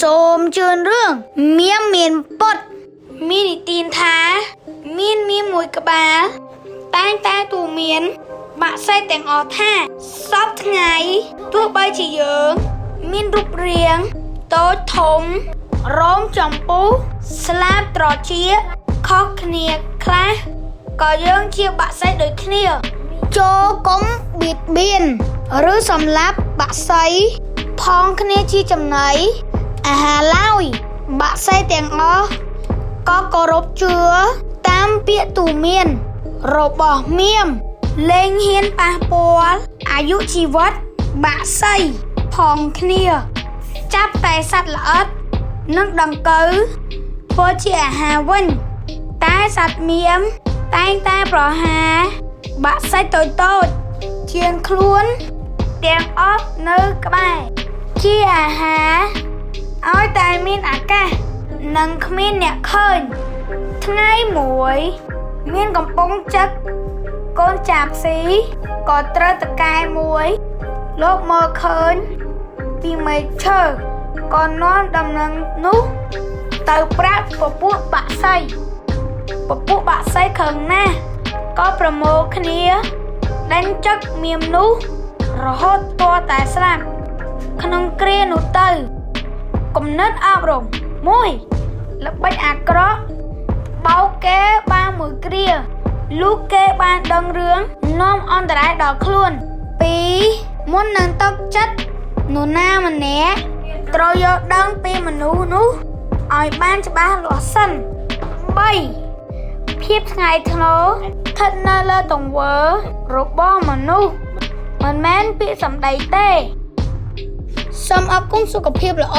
សូមជឿនរឿងមៀមមានពុតមាននិទានថាមានមួយក្បាលតែងតែទូមានបាក់សៃទាំងអស់ថាសពថ្ងៃទោះបីជាយើងមានរូបរាងតូចធំរោមចំពុះស្លាបត្រចៀកខុសគ្នាខ្លះក៏យើងជាបាក់សៃដូចគ្នាចូលកុំបៀតបៀនឬសម្លាប់បាក់សៃផងគ្នាជាចំណីអាហារឡើយបាក់សៃទាំងអស់ក៏គោរពជឿតាមពាក្យទូមានរបស់មៀមលែងហ៊ានប៉ះពាល់អាយុជីវិតបាក់សៃផងគ្នាចាប់តែសត្វល្អិតនិងដង្កូវធ្វើជាអាហារវិញតែសត្វមៀមតែងតែប្រហារបាក់សៃតូចជាងខ្លួនទាំងអស់នៅក្បែរជាអាហារឲ្យតែមានអាកាសនិងគ្មានអ្នកឃើញថ្ងៃមួយមានកំពុងចឹកកូនចាបស៊ីក៏ត្រូវតកែមួយលោកមើលឃើញពីមេឃឈើក៏នាំដំណឹងនោះទៅប្រាប់ពពួកបាក់សៃខឹងណាស់ក៏ប្រមូលគ្នាដេញចឹកមៀមនោះរហូតទាល់តែស្លាប់ក្នុងគ្រានោះទៅគំនិតអប់រំ1ល្បិចអាក្រក់បោកគេបានមួយគ្រាលុះគេបានដឹងរឿងនាំអន្តរាយដល់ខ្លួន2មុននឹងតបចិត្តនរណាម្នាក់ត្រូវយកដឹងពីមនុស្សនោះឲ្យបានច្បាស់លាស់សិន3ភាពថ្លៃថ្នូរស្ថិតនៅលើទង្វើរបស់មនុស្សមិនមែនពាក្យសម្ដីទេសូមអរគុណសុខភាពល្អ